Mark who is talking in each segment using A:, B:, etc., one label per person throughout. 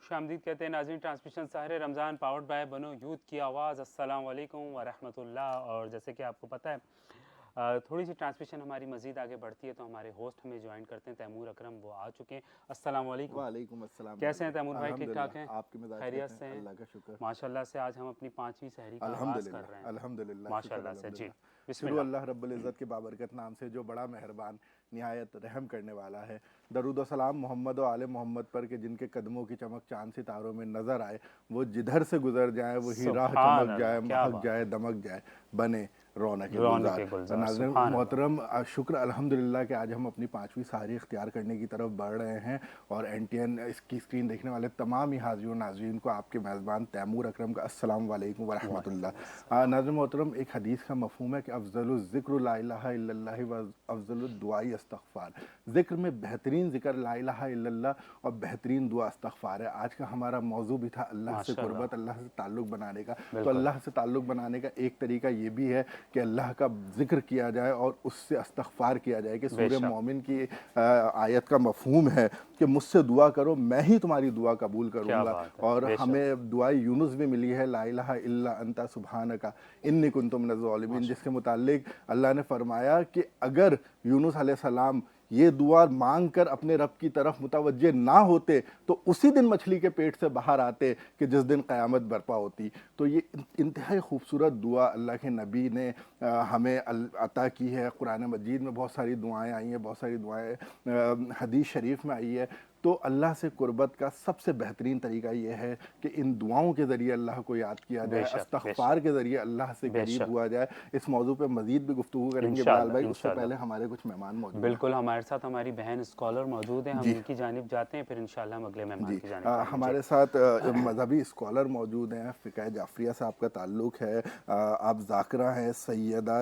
A: खुशामदीद कहते हैं नाज़रीन। ट्रांसमिशन सहर रमज़ान पावर्ड बाय बनो यूथ की आवाज़। अस्सलाम वालेकुम व रहमतुल्लाह। और जैसे कि आपको पता है थोड़ी सी ट्रांसमिशन हमारी मज़ीद आगे बढ़ती है तो हमारे होस्ट हमें ज्वाइन करते हैं तैमूर अकरम, वो आ चुके हैं। अस्सलाम वालेकुम।
B: वालेकुम अस्सलाम।
A: कैसे हैं तैमूर भाई? ठीक ठाक हैं?
B: आपके मिजाज
A: खैरियत
B: कैसे
A: से
B: हैं?
A: हैं?
B: अल्लाह का शुक्र।
A: माशाल्लाह से आज हम अपनी 5वीं सहरी का आगाज़ कर रहे हैं।
B: अल्हम्दुलिल्लाह शुक्र
A: माशाल्लाह से। जी
B: अल्हम्दुलिल्लाह। शुरू
A: बिस्मिल्लाह।
B: अल्लाह रब्बुल इज़्ज़त के बाबरकत नाम से जो बड़ा मेहरबान निहायत रहम करने वाला है। दरूद व सलाम मोहम्मद व आले मोहम्मद पर के जिनके कदमों की चमक चांद सितारों में नज़र आए, वो जिधर से गुजर जाए वही राह
A: सुभान
B: चमक
A: अल्लाह,
B: जाए,
A: क्या
B: महक
A: बात
B: जाए,
A: है।
B: दमक जाए, बने रौनक
A: रौनक
B: गुलजार।
A: गुलजार,
B: नाज़रीन
A: सुभान अल्लाह।
B: मोहतरम, शुक्र अल्हम्दुलिल्लाह कि आज हम अपनी 5वीं सारी इख्तियार करने की तरफ बढ़ रहे हैं और NTN इसकी स्क्रीन देखने वाले तमाम ही हाज़िर व नाज़रीन को आपके मेज़बान तैमूर अकरम का अस्सलाम वालेकुम व रहमतुल्लाह। नाज़रीन मोहतरम, एक हदीस का मफ़हूम है कि अफ़ज़लुल ज़िक्र ला इलाहा इल्लल्लाह व अफ़ज़लुद दुआई इस्तग़फ़ार। ज़िक्र में बेहतरीन ज़िक्र ला इलाहा इल्लल्लाह और बेहतरीन दुआ इस्तग़फ़ार है। आज का हमारा मौजू भी था अल्लाह से
A: माशाल्लाह,
B: क़ुरबत, अल्लाह से ताल्लुक़ बनाने का। तो
A: बिल्कुल।
B: अल्लाह से ताल्लुक़ बनाने का एक तरीका ये भी है कि अल्लाह का ज़िक्र किया जाए और उससे इस्तग़फ़ार किया जाए कि सूरह
A: बेशक,
B: मोमिन की आयत का मफ़हूम है कि मुझसे दुआ करो, मैं ही तुम्हारी दुआ कबूल
A: क्या
B: करूँगा।
A: बात है।
B: और
A: बेशक,
B: हमें दुआए यूनुस भी मिली है, ला इलाहा इल्ला अंता सुब्हानका इन्नी कुन्तु मिनज़ ज़ालिमीन, जिसके मुताल्लिक अल्लाह ने फरमाया कि अगर यूनुस अलैहिस्सलाम ये दुआ मांग कर अपने रब की तरफ मुतवज्जे ना होते तो उसी दिन मछली के पेट से बाहर आते कि जिस दिन क़यामत बर्पा होती। तो ये इंतहाई खूबसूरत दुआ अल्लाह के नबी ने हमें अता की है। कुरान मजीद में बहुत सारी दुआएं आई हैं, बहुत सारी दुआएं हदीस शरीफ में आई है। तो अल्लाह से कुर्बत का सबसे बेहतरीन तरीका ये है कि इन दुआओं के ज़रिए अल्लाह को याद किया जाए,
A: बेशक, बेशक,
B: इस्तग़फ़ार के ज़रिए अल्लाह से करीब
A: बेशक।
B: हुआ जाए। इस मौजू पे मज़ीद भी गुफ्तगू करेंगे बिलाल
A: इंशाअल्लाह,
B: भाई, उससे
A: इंशाअल्लाह।
B: पहले हमारे कुछ मेहमान मौजूद हैं।
A: बिल्कुल, हमारे साथ हमारी बहन स्कॉलर मौजूद हैं, हम
B: जी
A: उनकी जानिब जाते हैं, फिर इंशाअल्लाह हम अगले मेहमान
B: जी,
A: की जानिब जाएँगे। जी।
B: हमारे साथ मज़हबी स्कॉलर मौजूद हैं। फ़िक़ह जाफ़रिया से आपका ताल्लुक़ है। आप ज़ाकिरा हैं सैयदा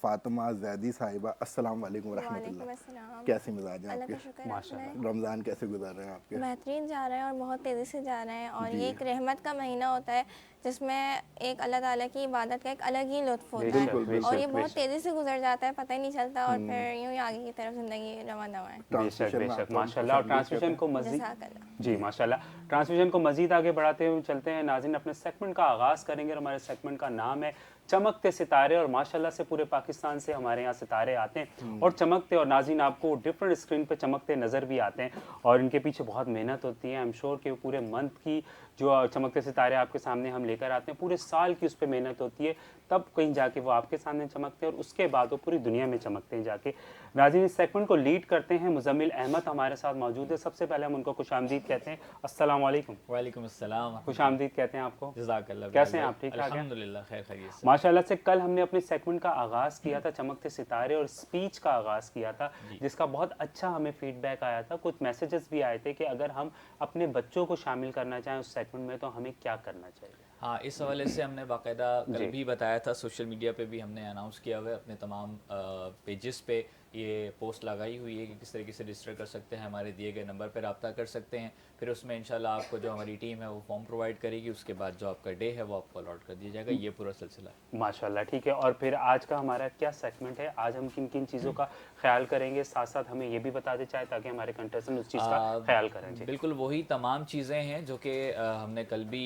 B: फ़ातिमा ज़ैदी साहिबा। अस्सलाम वालेकुम रहमतुल्लाह।
C: वालेकुम अस्सलाम।
B: कैसे मिजाज हैं
C: अल्लाह
B: आपके?
C: का शुक्र, आप सुनाएं।
A: माशाअल्लाह।
B: रमज़ान कैसे गुज़र रहे हैं आपके?
C: बेहतरीन जा रहा है और बहुत तेज़ी से जा रहा है। और
B: जी
C: ये एक रहमत का महीना होता है जिसमें एक अल्लाह ताला की इबादत का एक अलग ही लुत्फ़ होता है
A: बेशक,
B: बिल्कुल
C: और
B: बिल्कुल।
C: ये
A: बेशक,
C: बहुत
A: बेशक।
C: तेज़ी से गुजर जाता है, पता ही नहीं चलता और फिर यूँ ही आगे की तरफ ज़िंदगी रवां दवां है।
A: बेशक,
B: ट्रांसमिशन में
A: बेशक,
B: आपको हम
A: माशाल्लाह। और
B: खुशामदीद कहते
A: ट्रांसमिशन
B: हैं।
A: को मज़ीद
C: जज़ाकल्लाह।
A: जी,
B: जी
A: माशाल्लाह। ट्रांसमिशन को मज़ीद आगे बढ़ाते हुए चलते हैं नाज़रीन, अपने सेगमेंट का आगाज़ करेंगे और हमारे सेगमेंट का नाम है चमकते सितारे। और माशाल्लाह से पूरे पाकिस्तान से हमारे यहाँ सितारे आते हैं और चमकते, और नाज़रीन आपको डिफरेंट स्क्रीन पे चमकते नज़र भी आते हैं और इनके पीछे बहुत मेहनत होती है। आई एम श्योर कि पूरे मंथ की जो चमकते सितारे आपके सामने हम लेकर आते हैं, पूरे साल की उस पर मेहनत होती है, तब कहीं जाके वो आपके सामने चमकते हैं और उसके बाद वो पूरी दुनिया में चमकते हैं जाके। नाज़रीन इस सेगमेंट को लीड करते हैं मुज़म्मिल अहमद, हमारे साथ मौजूद है। सबसे पहले हम उनको खुशामदीद कहते हैं। अस्सलाम वालेकुम।
D: वालेकुम अस्सलाम।
A: खुशामदीद कहते हैं आपको।
D: जज़ाकल्लाह
A: कैसे हैं
D: बिलाल
A: आप? ठीक
D: भाई।
A: ठाक हैं?
D: अल्हम्दुलिल्लाह खैर खैरियत से।
A: माशाल्लाह से कल हमने अपने सेगमेंट का आगाज़ किया था चमकते सितारे और स्पीच का आगाज़ किया था,
D: जी
A: जिसका बहुत अच्छा हमें फीडबैक आया था। कुछ मैसेजेस भी आए थे कि अगर हम अपने बच्चों को शामिल करना चाहें उस सेगमेंट में तो हमें क्या करना चाहिए।
D: हाँ, इस हवाले से हमने बाकायदा कल
A: जी,
D: भी बताया था, सोशल मीडिया पे भी हमने अनाउंस किया हुआ है, अपने तमाम पेजेस पे ये पोस्ट लगाई हुई है कि किस तरीके से रजिस्टर कर सकते हैं, हमारे दिए गए नंबर पर रब्ता कर सकते हैं। फिर उसमें इंशाल्लाह आपको जो हमारी टीम है वो फॉर्म प्रोवाइड करेगी, उसके बाद जो आपका डे है वो आपको अलॉट कर दिया जाएगा। ये पूरा सिलसिला है।
A: माशाल्लाह, ठीक है। और फिर आज का हमारा क्या सेगमेंट है, आज हम किन किन चीज़ों का ख्याल करेंगे, साथ साथ हमें ये भी बताते चाहे ताकि हमारे कंटेस्टेंट उस चीज़ का ख्याल करें। जी,
D: बिल्कुल वही तमाम चीज़ें हैं जो कि हमने कल भी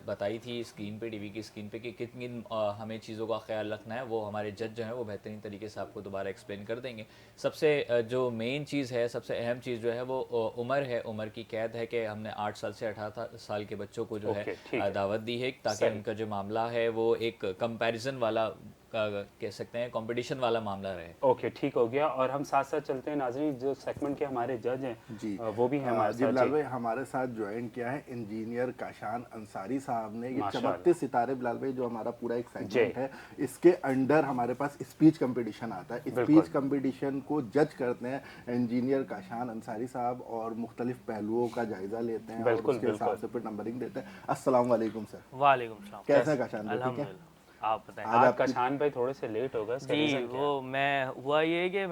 D: बताई थी स्क्रीन पे, टीवी की स्क्रीन पे, कि किन किन हमें चीज़ों का ख्याल रखना है। वो हमारे जज जो हैं वो बेहतरीन तरीके से आपको दोबारा एक्सप्लेन कर देंगे। सबसे जो मेन चीज़ है, सबसे अहम चीज़ जो है वो उम्र है, उम्र की कैद है कि हमने 8 साल से 18 साल के बच्चों को जो है
A: ओके, ठीक है,
D: दावत दी है, ताकि
A: सही।
D: उनका जो मामला है वो एक कंपैरिजन वाला कह सकते हैं, कंपटीशन वाला मामला रहे।
A: ओके, ठीक हो गया। और हम साथ साथ चलते हैं नाज़रीन, जो सेगमेंट के हमारे जज हैं
B: जी
A: वो भी हैं हमारे
B: जी
A: साथ।
B: बिलाल
A: जी,
B: भाई, हमारे साथ ज्वाइन किया है इंजीनियर काशान अंसारी साहब ने। ये चमकते
A: माशाल्लाह।
B: सितारे बिलाल भाई जो हमारा पूरा एक
A: जी,
B: सेगमेंट है, इसके अंडर हमारे पास स्पीच कंपटीशन आता है।
A: बिल्कुल।
B: स्पीच कंपटीशन को जज करते हैं इंजीनियर काशान अंसारी साहब और मुख्तलिफ पहलुओं का जायज़ा लेते हैं और
A: बिल्कुल,
B: उसके हिसाब
A: बिल्कुल।
B: से फिर नंबरिंग देते हैं। अस्सलाम वालेकुम सर।
E: वालेकुम सलाम।
B: कैसे हैं काशान भाई? ठीक है।
E: अल्हम्दुलिल्लाह, आप बताएं।
B: आज
A: आज
B: आपकी
A: कशान भाई थोड़े से लेट हो गए, इसका
E: जी,
A: रीज़न क्या है?
E: वो मैं हुआ ये कि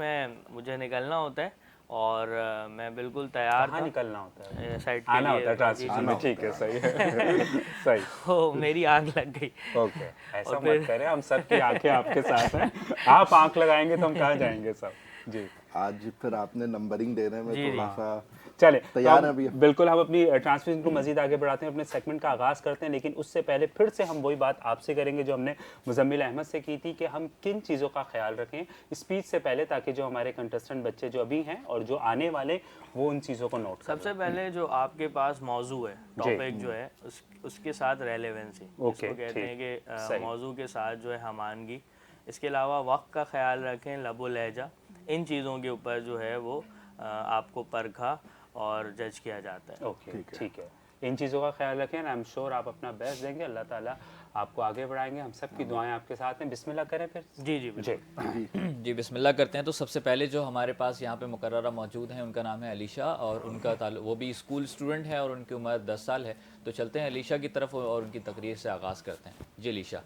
E: मुझे निकलना होता है और मैं बिल्कुल तैयार
A: कहाँ
E: था
A: निकलना होता है?
E: साइड के
A: आना होता है
E: लिए। जी
A: ट्रांसमिशन
E: जी,
A: में, ठीक है, सही है। सही।
E: तो मेरी आँख लग गई।
A: ओके, ऐसा
E: और
A: मत
E: फिर
A: करें, हम सबकी आंखें आपके साथ हैं। आप आंख लगाएंगे तो हम कहाँ जाएंगे सब। जी,
B: आज फिर आपने नंबरिंग देने में
E: जी
B: थोड़ा
E: जी,
B: सा
A: चले
B: तैयार हैं अभी?
A: बिल्कुल, हम अपनी ट्रांसमिशन को मजीद आगे बढ़ाते हैं, अपने सेगमेंट का आगाज़ करते हैं, लेकिन उससे पहले फिर से हम वही बात आपसे करेंगे जो हमने मुज़म्मिल अहमद से की थी कि हम किन चीज़ों का ख्याल रखें स्पीच से पहले, ताकि जो हमारे कंटेस्टेंट बच्चे जो अभी हैं और जो आने वाले वो उन चीज़ों को नोट करें।
E: सबसे पहले जो आपके पास मौजू है, टॉपिक जो है उसके साथ रेलेवेंसी, इसको कहते हैं कि मौजू के साथ जो है हमआहंगी। इसके अलावा वक्त का ख्याल रखें, लबो लहजा, इन चीज़ों के ऊपर जो है वो आपको परखा और जज किया जाता है।
A: ओके, ठीक है, इन चीज़ों का ख्याल रखें। आई एम श्योर आप अपना बेस्ट देंगे, अल्लाह ताला आपको आगे बढ़ाएंगे। हम सब की दुआएं आपके साथ हैं। बिस्मिल्लाह करें फिर।
E: जी जी
A: जी
D: जी बिस्मिल्लाह करते हैं। तो सबसे पहले जो हमारे पास यहाँ पे मुकर्ररा मौजूद हैं उनका नाम है अलीशा और उनका वो भी स्कूल स्टूडेंट है और उनकी उम्र 10 साल है। तो चलते हैं अलीशा की तरफ और उनकी तकरीर से आगाज़ करते हैं। जी अलीशा।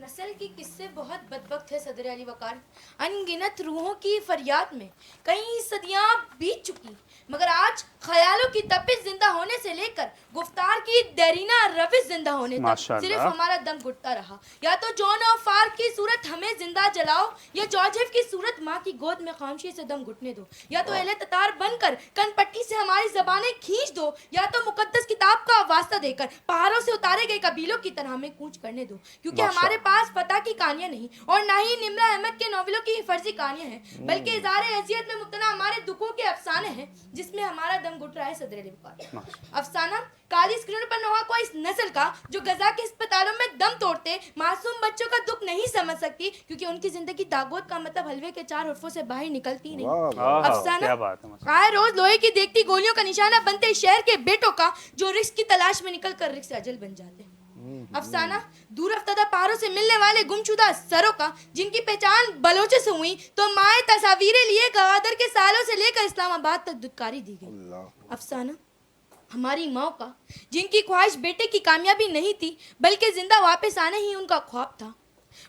F: नस्ल के किस्से बहुत बदबख्त है सदर अली वकार। अनगिनत रूहों की फरियाद में कई सदियां बीत चुकी, मगर आज ख्यालों की तपिश जिंदा होने से लेकर गुफ्तार की देरीना रविश जिंदा होने तक सिर्फ हमारा दम घुटता रहा। या तो जॉन ऑफ आर्क की सूरत हमें जिंदा जलाओ या जॉर्ज की सूरत माँ की गोद में खामोशी से दम घुटने दो, या तो एले ततार बनकर कनपट्टी से हमारी जबानें खींच दो, या तो मुकद्दस किताब का वास्ता देकर पहाड़ों से उतारे गए कबीलों की तरह हमें कूच करने दो। क्योंकि हमारे पास फतह की कहानियां नहीं और ना ही निम्रा अहमद के नॉवेलों की फर्जी कहानियां हैं, बल्कि इज़ार हैसियत में मुब्तला हमारे दुखों के अफसाने हैं जिसमें हमारा दम घुट रहा है सदर अली वकार। अफसाना काली स्क्रीनों पर नवा को इस नस्ल का जो गजा के अस्पतालों में दम तोड़ते मासूम बच्चों का दुख नहीं समझ सकती, क्योंकि उनकी जिंदगी तागोत का मतलब हलवे के 4 हरफों से बाहर निकलती नहीं। अफसाना आए रोज लोहे की देखती गोलियों का निशाना बनते शहर के बेटों का जो रिस्क की तलाश में निकल कर रिस्क अजल बन जाते हैं। अफसाना दूर अफ्तादा पहाड़ों से मिलने वाले गुमशुदा सरों का जिनकी पहचान बलोचों से हुई तो माए तस्वीरें लिए गवादर के सालों से लेकर इस्लामाबाद तक दुत्कारी दी गई। अफसाना हमारी माँ का जिनकी ख्वाहिश बेटे की कामयाबी नहीं थी बल्कि जिंदा वापस आने ही उनका ख्वाब था।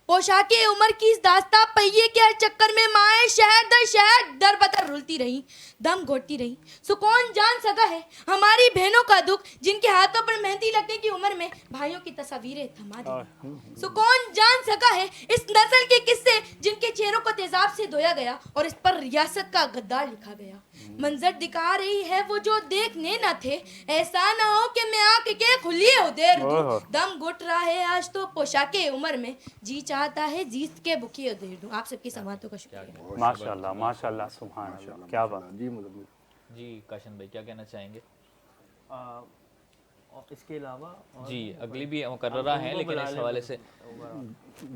F: पोशाके उम्र की इस दास्ता पहिए के हर चक्कर में माए शहर दर शहर दर बदर रुलती रही, दम घोटती रही। सो कौन जान सका है हमारी बहनों का दुख जिनके हाथों पर मेहंदी लगने की उम्र में भाइयों की तस्वीरें थमा दी। सो कौन जान सका है इस नस्ल के किस्से जिनके चेहरों को तेजाब से धोया गया और इस पर रियासत का गद्दार लिखा गया। मंजर दिखा रही है वो जो देखने न थे, ऐसा ना हो कि मैं आंख के खुली हो देर दूं। दम घुट रहा है आज तो पोशाके उम्र में, जी चाहता है जीत के बुकी हो देर दूं। आप सबकी समातों का शुक्रिया।
A: माशाल्लाह माशाल्लाह, सुभान अल्लाह, क्या बात।
B: जी मुज़म्मिल
D: जी काशन भाई क्या कहना चाहेंगे?
E: और इसके अलावा
D: जी अगली भी मुकर्ररा हैं लेकिन इस हवाले से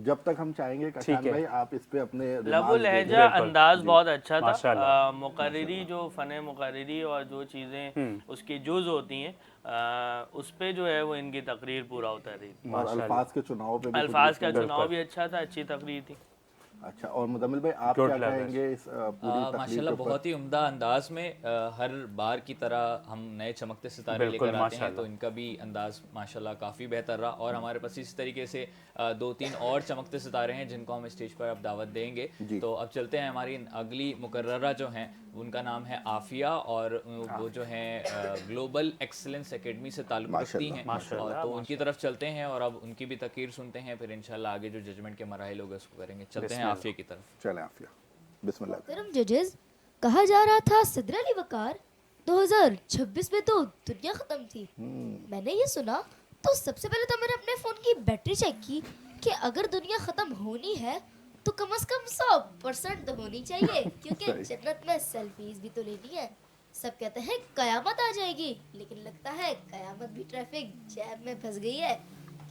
B: जब तक हम चाहेंगे कशान भाई आप इस पे अपने
E: लबो लहजा अंदाज बहुत अच्छा था। मुकर्ररी जो फ़न मुकर्ररी और जो चीज़ें उसकी जुज़ होती हैं उस पे जो है वो इनकी तकरीर पूरा होता रही।
B: और अल्फाज के चुनाव पे भी
E: अल्फाज का चुनाव भी अच्छा था, अच्छी तकरीर थी।
B: अच्छा, और मुदम्मिल भाई आप क्या कहेंगे इस पूरी तकरीर
D: माशाल्लाह
B: के ऊपर?
D: बहुत ही उम्दा अंदाज में हर बार की तरह हम नए चमकते सितारे लेकर आते हैं, तो इनका भी अंदाज माशाल्लाह काफ़ी बेहतर रहा। और हमारे पास इस तरीके से 2-3 और चमकते सितारे हैं जिनको हम स्टेज पर अब दावत देंगे। तो अब चलते हैं हमारी अगली मुकर्ररा जो हैं उनका नाम है आफिया और वो जो हैं ग्लोबल एक्सीलेंस एकेडमी से ताल्लुक़ रखती हैं, और तो उनकी तरफ चलते हैं और अब उनकी भी तकरीर सुनते हैं, फिर इंशाल्लाह आगे जो जजमेंट के मराहिल होगा उसको करेंगे। चलते हैं आफिया की तरफ।
B: चलें आफिया, बिस्मिल्लाह।
F: मोहतरम जजेस, कहा जा रहा था सदर अली वकार 2026 में तो दुनिया खत्म थी। मैंने ये सुना तो सबसे पहले तो मैंने अपने फ़ोन की बैटरी चेक की कि अगर दुनिया ख़त्म होनी है तो कम से कम 100% तो होनी चाहिए, क्योंकि जन्नत में सेल्फीज भी तो लेनी है। सब कहते हैं कयामत आ जाएगी, लेकिन लगता है कयामत भी ट्रैफिक जैम में फंस गई है,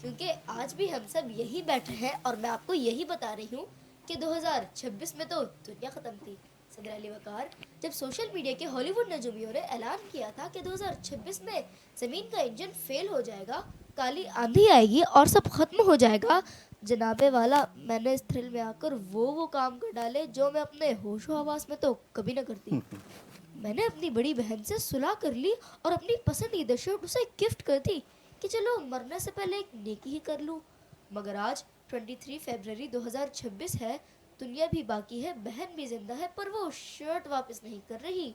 F: क्योंकि आज भी हम सब यही बैठे हैं और मैं आपको यही बता रही हूँ कि 2026 में तो दुनिया ख़त्म थी। सदर अली वकार, जब सोशल मीडिया के हॉलीवुड नजूमियों ने ऐलान किया था कि 2026 में ज़मीन का इंजन फेल हो जाएगा, काली आंधी आएगी और सब ख़त्म हो जाएगा, जनाबे वाला मैंने इस थ्रिल में आकर वो काम कर डाले जो मैं अपने होशो हवास में तो कभी ना करती। मैंने अपनी बड़ी बहन से सुलह कर ली और अपनी पसंदीदा शर्ट उसे गिफ्ट कर दी कि चलो मरने से पहले एक नेकी ही कर लूँ। मगर आज 23 फरवरी 2026 है, दुनिया भी बाकी है, बहन भी जिंदा है, पर वो शर्ट वापस नहीं कर रही।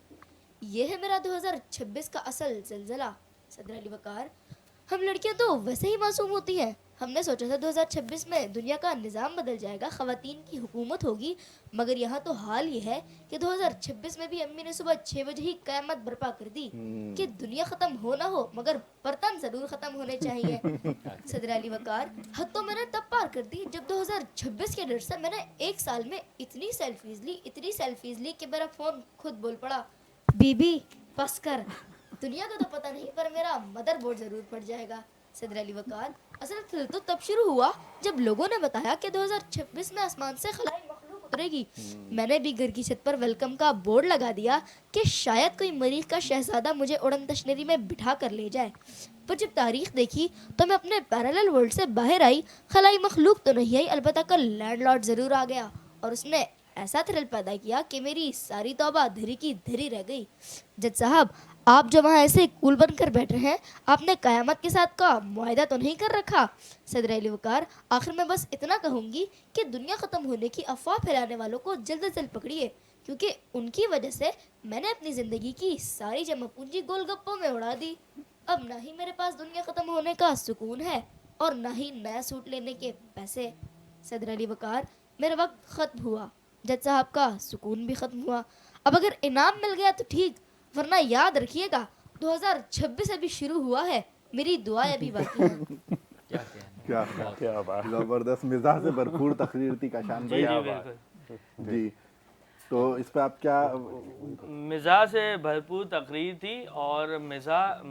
F: ये है मेरा 2026 का असल ज़लज़ला। सदर अली वकार, हम लड़कियां तो वैसे ही मासूम होती हैं, ہم نے سوچا تھا 2026 میں دنیا کا نظام بدل جائے گا, خواتین کی حکومت ہوگی, مگر یہاں تو حال یہ ہے کہ 2026 میں بھی امی نے صبح 6 بجے ہی قیامت برپا کر دی کہ دنیا ختم ہو نہ ہو مگر برتن ضرور ختم ہونے چاہیے. صدر علی وقار, حد تو میں نے تب پار کر دی جب 2026 کے ڈر سے میں نے ایک سال میں اتنی سیلفیز لی کہ میرا فون خود بول پڑا, بی بی بس کر, دنیا کا تو پتہ نہیں پر میرا مدر بورڈ ضرور پڑ جائے گا. صدر علی وقار, اصل پھر تو تب شروع ہوا جب لوگوں نے بتایا کہ 2026 میں آسمان سے خلائی مخلوق اترے گی. میں نے بھی گھر کی چھت پر ویلکم کا بورڈ لگا دیا کہ شاید کوئی مریخ کا شہزادہ مجھے اڑن تشنری میں بٹھا کر لے جائے. پر جب تاریخ دیکھی تو میں اپنے پیرالل ورلڈ سے باہر آئی. خلائی مخلوق تو نہیں آئی, البتہ کل لینڈ لارڈ ضرور آ گیا اور اس نے ایسا تھرل پیدا کیا کہ میری ساری توبہ دھری کی دھری رہ گئی. جج صاحب, آپ جو وہاں ایسے کول بن کر بیٹھے ہیں, آپ نے قیامت کے ساتھ کا معاہدہ تو نہیں کر رکھا؟ صدر علی وقار, آخر میں بس اتنا کہوں گی کہ دنیا ختم ہونے کی افواہ پھیلانے والوں کو جلد از جلد پکڑیے, کیونکہ ان کی وجہ سے میں نے اپنی زندگی کی ساری جمع پونجی گول گپوں میں اڑا دی. اب نہ ہی میرے پاس دنیا ختم ہونے کا سکون ہے اور نہ ہی نیا سوٹ لینے کے پیسے. صدر علی وقار, میرا وقت ختم ہوا, جج صاحب کا سکون بھی ختم ہوا. اب اگر انعام مل گیا تو ٹھیک, ورنہ یاد رکھیے گا 2026 ابھی شروع ہوا ہے, میری دعائیں ابھی باقی ہیں.
B: کیا بات, زبردست مزاح سے بھرپور تقریر تھی کاشان بھائی. جی, تو اس پہ آپ کیا؟
E: مزاح سے بھرپور تقریر تھی, اور مزاح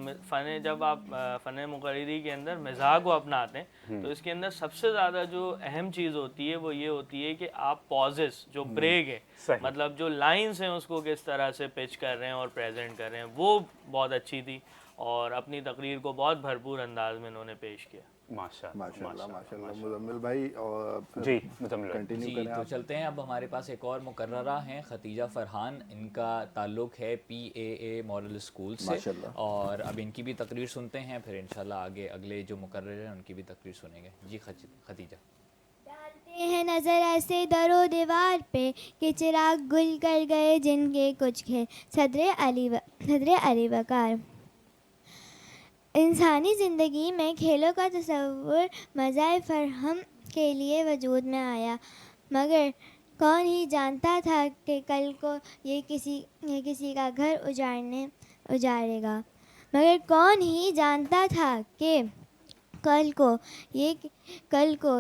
E: جب آپ فن مقرری کے اندر مزاح کو اپناتے ہیں تو اس کے اندر سب سے زیادہ جو اہم چیز ہوتی ہے وہ یہ ہوتی ہے کہ آپ پازز جو بریک ہے, مطلب جو لائنز ہیں اس کو کس طرح سے پچ کر رہے ہیں اور پریزنٹ کر رہے ہیں, وہ بہت اچھی تھی اور اپنی تقریر کو بہت بھرپور انداز میں انہوں نے پیش کیا.
B: ماشاءاللہ. مزمل بھائی, اور
A: جی مزمل
B: کنٹینیو
D: جی,
B: کریں
D: تو
B: آپ.
D: چلتے ہیں. اب ہمارے پاس ایک اور مقررہ ہیں, ختیجہ فرحان, ان کا تعلق ہے PAA ماڈل اسکول سے, اور اب ان کی بھی تقریر سنتے ہیں, پھر انشاءاللہ آگے اگلے جو مقرر ہیں ان کی بھی تقریر سنیں گے. جی ختیجہ.
G: ڈالتے ہیں نظر ایسے در و دیوار پہ کہ چراغ گل کر گئے جن کے کچھ کھیل. صدر علی وقار, انسانی زندگی میں کھیلوں کا تصور مزہ فرہم کے لیے وجود میں آیا, مگر کون ہی جانتا تھا کہ کل کو یہ کسی کا گھر اجاڑے گا. مگر کون ہی جانتا تھا کہ کل کو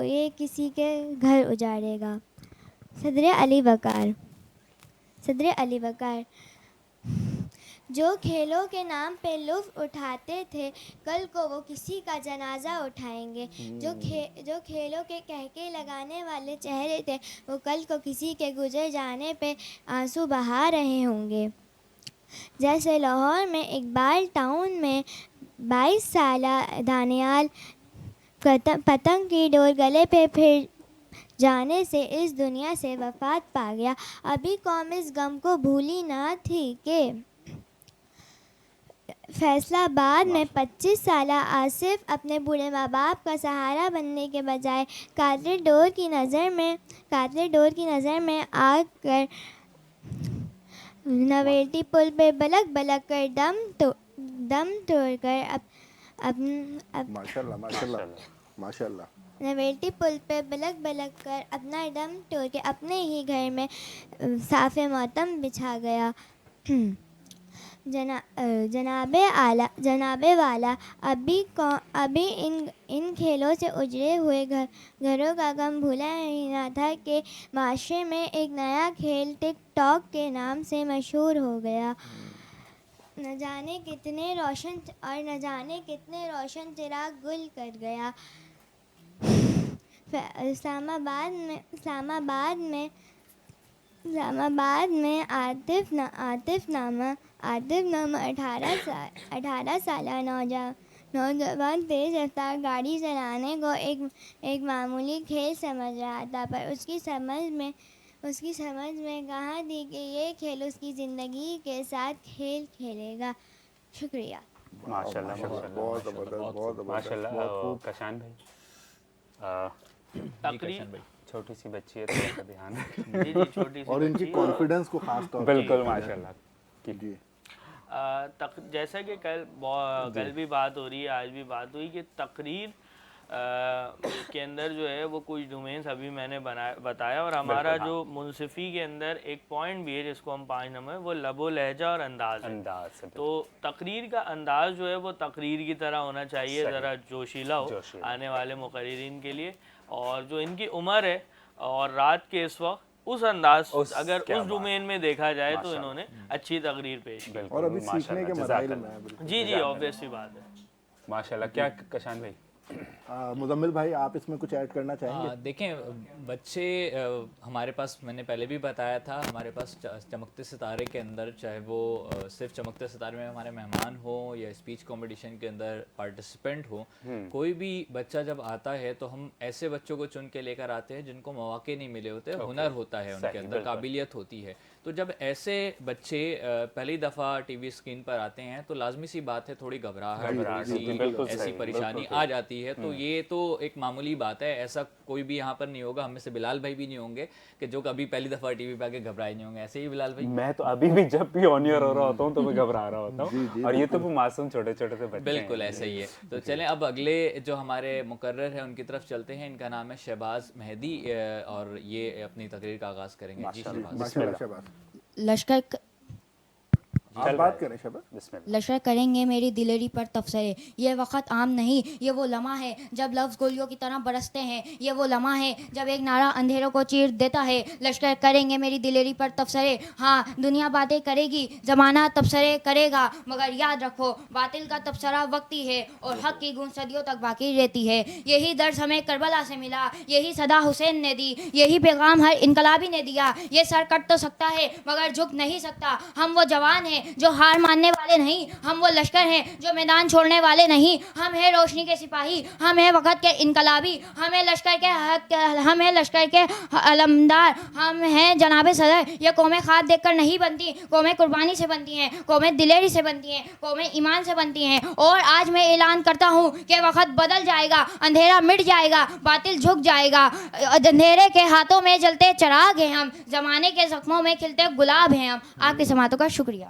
G: یہ کسی کے گھر اجاڑے گا. صدر علی وقار, جو کھیلوں کے نام پہ لطف اٹھاتے تھے کل کو وہ کسی کا جنازہ اٹھائیں گے. جو کھیلوں کے کہکے لگانے والے چہرے تھے وہ کل کو کسی کے گزر جانے پہ آنسو بہا رہے ہوں گے. جیسے لاہور میں اقبال ٹاؤن میں 22 سالہ دانیال پتنگ کی ڈور گلے پہ پھر جانے سے اس دنیا سے وفات پا گیا. ابھی قوم اس غم کو بھولی نہ تھی کہ فیصل آباد میں 25 سالہ آصف اپنے بوڑھے ماں باپ کا سہارا بننے کے بجائے قاتل ڈور کی نظر میں آ کر نویٹی پل پہ بلک کر دم توڑ کر
B: ماشاءاللہ
G: نویٹی پل پہ بلک کر اپنا دم توڑ کے اپنے ہی گھر میں صاف ماتم بچھا گیا. جناب والا, ابھی ان کھیلوں سے اجڑے ہوئے گھروں کا غم بھولا ہی نہ تھا کہ معاشرے میں ایک نیا کھیل ٹک ٹاک کے نام سے مشہور ہو گیا. نہ جانے کتنے روشن چراغ گل کر گیا. اسلام آباد میں عاطف نامہ 18 سالہ نوجوان تیز رفتار گاڑی چلانے کو ایک معمولی کھیل سمجھ رہا تھا, پر اس کی سمجھ میں کہاں تھی کہ یہ کھیل اس کی زندگی کے ساتھ کھیل کھیلے گا. شکریہ.
A: ماشاءاللہ. کاشان بھائی, چھوٹی سی بچی ہے, تھوڑا سا دھیان
E: چھوٹی سی
B: اور ان کی کانفیڈنس کو خاص طور
A: بالکل ماشاءاللہ.
B: جی,
E: جیسا کہ کل بھی بات ہو رہی ہے, آج بھی بات ہوئی کہ تقریر کے اندر جو ہے وہ کچھ ڈومینس ابھی میں نے بتایا، اور ہمارا جو منصفی کے اندر ایک پوائنٹ بھی ہے جس کو ہم 5 نمبر، وہ لب و لہجہ اور انداز ہے۔ تو تقریر کا انداز جو ہے وہ تقریر کی طرح ہونا چاہیے، ذرا جوشیلا ہو آنے والے مقررین کے لیے، اور جو ان کی عمر ہے اور رات کے اس وقت اس انداز اگر اس ڈومین میں دیکھا جائے تو انہوں نے اچھی تقریر پیش کی،
B: اور ابھی سیکھنے کے مراحل میں ہے۔
E: جی آبویس سی بات ہے۔
A: ماشاءاللہ۔ کیا کشان بھائی؟
B: مزمل بھائی آپ اس میں کچھ ایڈ کرنا چاہیں گے؟
D: دیکھیں بچے ہمارے پاس، میں نے پہلے بھی بتایا تھا، ہمارے پاس چمکتے ستارے کے اندر، چاہے وہ صرف چمکتے ستارے میں ہمارے مہمان ہوں یا اسپیچ کمپٹیشن کے اندر پارٹیسپینٹ ہو، کوئی بھی بچہ جب آتا ہے تو ہم ایسے بچوں کو چن کے لے کر آتے ہیں جن کو مواقع نہیں ملے ہوتے، ہنر ہوتا ہے ان کے اندر، قابلیت ہوتی ہے۔ تو جب ایسے بچے پہلی دفعہ ٹی وی اسکرین پر آتے ہیں تو لازمی سی بات ہے تھوڑی گھبراہٹ، ایسی پریشانی آ جاتی ہے۔ تو یہ تو ایک معمولی بات ہے، ایسا کوئی بھی یہاں پر نہیں ہوگا، ہم میں سے بلال بھائی بھی نہیں ہوں گے کہ جو کبھی پہلی دفعہ ٹی وی پہ آ کے گھبرائے نہیں ہوں گے، ایسے ہی بلال بھائی؟
A: میں تو ابھی بھی جب بھی آن ایئر ہو رہا ہوتا ہوں تو میں گھبرا رہا ہوتا ہوں، اور یہ تو وہ معصوم چھوٹے چھوٹے سے بچے۔
D: بالکل ایسا ہی ہے۔ تو چلیں اب اگلے جو ہمارے مقرر ہیں ان کی طرف چلتے ہیں۔ ان کا نام ہے شہباز مہدی، اور یہ اپنی تقریر کا آغاز کریں گے۔ جی
B: شہباز
H: لشکر
B: آپ بات کریں شہباز۔
H: لشکر کریں گے میری دلری پر تبصرے، یہ وقت عام نہیں، یہ وہ لمحہ ہے جب لفظ گولیوں کی طرح برستے ہیں، یہ وہ لمحہ ہے جب ایک نعرہ اندھیروں کو چیر دیتا ہے۔ لشکر کریں گے میری دلری پر تبصرے، ہاں دنیا باتیں کرے گی، زمانہ تبصرے کرے گا، مگر یاد رکھو باطل کا تبصرہ وقتی ہے اور حق کی گونج صدیوں تک باقی رہتی ہے۔ یہی درس ہمیں کربلا سے ملا، یہی صدا حسین نے دی، یہی پیغام ہر انقلابی نے دیا۔ یہ سر کٹ تو سکتا ہے مگر جھک نہیں سکتا، ہم وہ جوان ہیں جو ہار ماننے والے نہیں، ہم وہ لشکر ہیں جو میدان چھوڑنے والے نہیں، ہم ہیں روشنی کے سپاہی، ہم ہیں وقت کے انقلابی، ہمیں لشکر کے علمدار، ہم ہیں جناب صدر۔ یہ قومیں خواب دیکھ کر نہیں بنتی، قومیں قربانی سے بنتی ہیں، قومیں دلیری سے بنتی ہیں، قومیں ایمان سے بنتی ہیں۔ اور آج میں اعلان کرتا ہوں کہ وقت بدل جائے گا، اندھیرا مٹ جائے گا، باطل جھک جائے گا، اندھیرے کے ہاتھوں میں جلتے چراغ ہیں ہم، زمانے کے زخموں میں کھلتے گلاب ہیں ہم۔ آپ کی سماعتوں کا شکریہ۔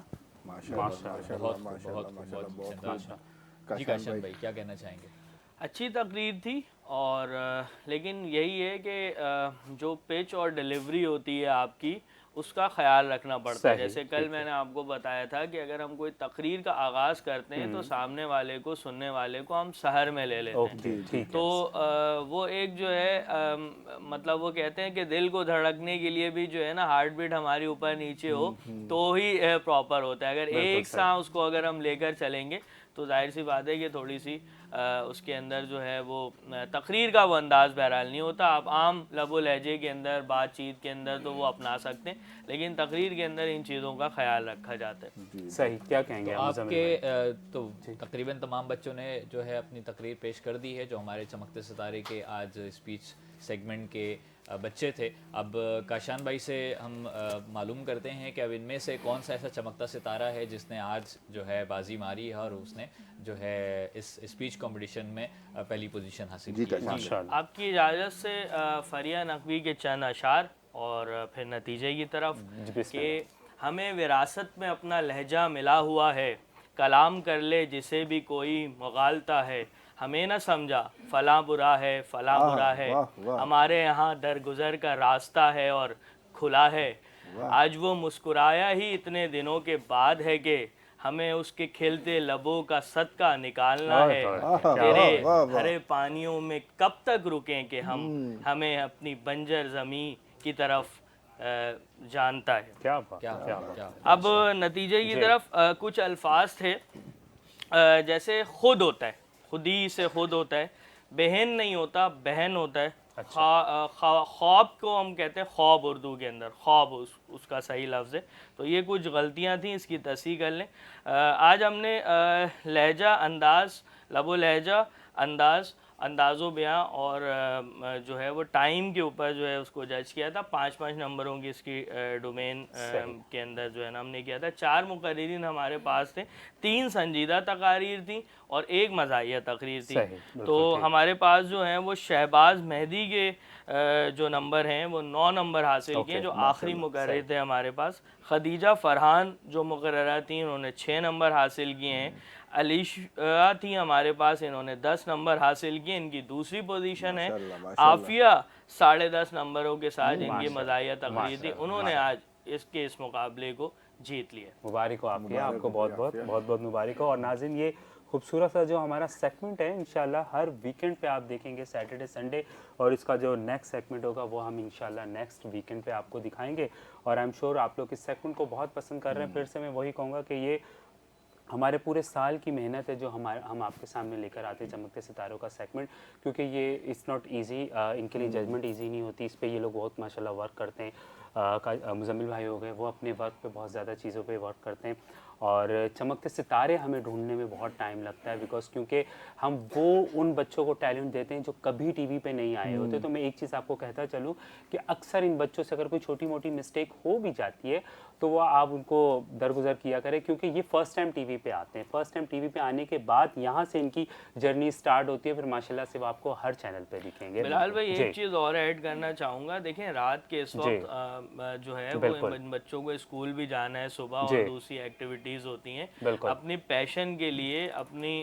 D: جی کاشان بھائی کیا کہنا چاہیں گے؟
E: اچھی تقریر تھی، اور لیکن یہی ہے کہ جو پچ اور ڈیلیوری ہوتی ہے آپ کی، اس کا خیال رکھنا پڑتا ہے۔ جیسے کل میں نے آپ کو بتایا تھا کہ اگر ہم کوئی تقریر کا آغاز کرتے ہیں تو سامنے والے کو، سننے والے کو ہم سحر میں لے لیتے ہیں، تو وہ ایک جو ہے مطلب وہ کہتے ہیں کہ دل کو دھڑکنے کے لیے بھی جو ہے نا ہارٹ بیٹ ہماری اوپر نیچے ہو تو ہی پراپر ہوتا ہے۔ اگر ایک سا اس کو اگر ہم لے کر چلیں گے تو ظاہر سی بات ہے کہ تھوڑی سی اس کے اندر جو ہے وہ تقریر کا وہ انداز بہرحال نہیں ہوتا۔ آپ عام لب و لہجے کے اندر، بات چیت کے اندر تو وہ اپنا سکتے ہیں، لیکن تقریر کے اندر ان چیزوں کا خیال رکھا جاتا ہے۔
A: صحیح، کیا کہیں گے
D: آپ کے؟ تو تقریباً تمام بچوں نے جو ہے اپنی تقریر پیش کر دی ہے جو ہمارے چمکتے ستارے کے آج اسپیچ سیگمنٹ کے بچے تھے۔ اب کاشان بھائی سے ہم معلوم کرتے ہیں کہ اب ان میں سے کون سا ایسا چمکتا ستارہ ہے جس نے آج جو ہے بازی ماری ہے اور اس نے جو ہے اس اسپیچ کمپٹیشن میں پہلی پوزیشن حاصل کی ہے۔
E: آپ کی اجازت سے فریہ نقوی کے چند اشعار اور پھر نتیجے کی طرف کہ ہمیں وراثت میں اپنا لہجہ ملا ہوا ہے، کلام کر لے جسے بھی کوئی مغالتا ہے، ہمیں نہ سمجھا فلاں برا ہے فلاں برا ہے، ہمارے یہاں درگزر کا راستہ ہے اور کھلا ہے، آج وہ مسکرایا ہی اتنے دنوں کے بعد ہے کہ ہمیں اس کے کھلتے لبوں کا صدقہ نکالنا ہے، تیرے ہرے پانیوں میں کب تک رکیں کہ ہمیں اپنی بنجر زمین کی طرف جانتا ہے۔ اب نتیجے کی طرف کچھ الفاظ تھے، جیسے خود ہوتا ہے، خودی سے خود ہوتا ہے، بہن نہیں ہوتا بہن ہوتا ہے، خواب کو ہم کہتے ہیں خواب، اردو کے اندر خواب اس کا صحیح لفظ ہے۔ تو یہ کچھ غلطیاں تھیں، اس کی تصحیح کر لیں۔ آج ہم نے لہجہ، انداز، لب و لہجہ، انداز و بیاں اور جو ہے وہ ٹائم کے اوپر جو ہے اس کو جج کیا تھا۔ 5 نمبروں کی اس کی ڈومین کے اندر جو ہے نا ہم نے کیا تھا۔ 4 مقررین ہمارے پاس تھے، 3 سنجیدہ تقاریر تھیں اور 1 مزاحیہ تقریر تھی۔ تو ہمارے پاس جو ہیں وہ شہباز مہدی کے जो नंबर हैं वो 9 नंबर हासिल किए जो आखिरी मुकर्रर थे हमारे पास। खदीजा फरहान जो मुकर्ररा थी उन्होंने 6 नंबर हासिल किए हैं। अलीशा थी हमारे पास, इन्होंने 10 नंबर हासिल किए, इनकी दूसरी पोजीशन है। आफिया 10.5 नंबरों के साथ इनकी मज़ाहिया तकरीर थी, उन्होंने आज इस मुकाबले को जीत लिया।
A: मुबारक हो आपको बहुत बहुत मुबारक हो। और नाज़रीन, ये खूबसूरत सा जो हमारा सेगमेंट है इंशाल्लाह हर वीकेंड पे आप देखेंगे, सैटरडे संडे, और इसका जो नेक्स्ट सेगमेंट होगा वो हम इंशाल्लाह नेक्स्ट वीकेंड पे आपको दिखाएंगे। और आई एम श्योर आप लोग इस सेगमेंट को बहुत पसंद कर रहे हैं। फिर से मैं वही कहूँगा कि ये हमारे पूरे साल की मेहनत है जो हम आपके सामने लेकर आते हैं चमकते सितारों का सेगमेंट, क्योंकि ये इट्स नॉट इजी, इनके लिए जजमेंट इजी नहीं होती। इस पे ये लोग बहुत माशाल्लाह वर्क करते हैं। मुजम्मिल भाई हो गए, वो अपने वर्क पे बहुत ज़्यादा चीज़ों पे वर्क करते हैं। और चमकते सितारे हमें ढूंढने में बहुत टाइम लगता है, बिकॉज क्योंकि हम वो उन बच्चों को टैलेंट देते हैं जो कभी टीवी पे नहीं आए होते। तो मैं एक चीज़ आपको कहता चलूँ कि अक्सर इन बच्चों से अगर कोई छोटी मोटी मिस्टेक हो भी जाती है तो वो आप उनको दरगुजर किया करें, क्योंकि ये फर्स्ट टाइम टीवी पे आते हैं। फर्स्ट टाइम टीवी पे आने के बाद यहाँ से इनकी जर्नी स्टार्ट होती है, फिर माशाल्लाह से वो आपको हर चैनल पे दिखेंगे।
E: बिलाल भाई एक चीज़ और ऐड करना चाहूँगा, देखें रात के इस वक्त जो है वो इन बच्चों को स्कूल भी जाना है सुबह, और दूसरी एक्टिविटीज़ होती हैं। अपनी पैशन के लिए, अपनी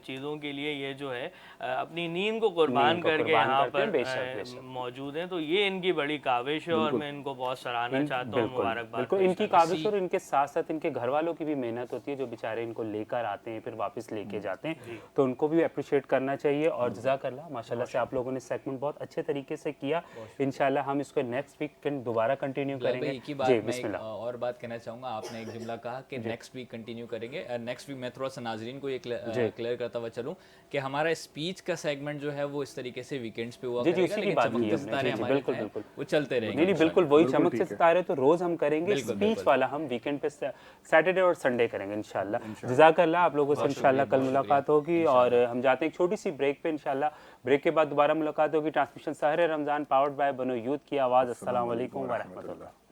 E: चीज़ों के लिए ये जो है अपनी नींद को कुर्बान करके यहाँ पर मौजूद हैं। तो ये इनकी बड़ी काविश है और मैं इनको बहुत सराहना चाहता हूँ, मुबारकबाद।
A: इनकी काविश और इनके साथ साथ इनके घर वालों की भी मेहनत होती है, जो बेचारे इनको लेकर आते हैं फिर वापस लेके जाते हैं, तो उनको भी अप्रिशिएट करना चाहिए। और जज़ाकल्लाह, माशाल्लाह से आप लोगों ने सेगमेंट बहुत अच्छे तरीके से किया। इंशाल्लाह हम इसको नेक्स्ट वीक दोबारा कंटिन्यू करेंगे।
D: एक ही बात मैं और बात कहना चाहूँगा, आपने एक जुमला कहा कि नेक्स्ट वीक कंटिन्यू करेंगे। नेक्स्ट वीक मैं थोड़ा सा नाजरीन को ये क्लियर करता हुआ चलूँ कि हमारा स्पीच का सेगमेंट जो है वो इस तरीके से वीकेंड्स पे हुआ करेगा, लेकिन चमकते सितारे हमारे वो चलते रहेंगे।
A: नहीं बिल्कुल, वही चमकते सितारे तो रोज हम करेंगे, स्पीच वाला हम वीकेंड पे सैटरडे और संडे करेंगे इंशाल्लाह। जज़ाकल्लाह, आप लोगों से इंशाल्लाह कल मुलाकात होगी। और हम जाते हैं एक छोटी सी ब्रेक पे, इंशाल्लाह ब्रेक के बाद दोबारा मुलाकात होगी। ट्रांसमिशन सहर रमज़ान पावर्ड बाय बनो यूथ की आवाज़। अस्सलाम वालेकुम व रहमतुल्लाह।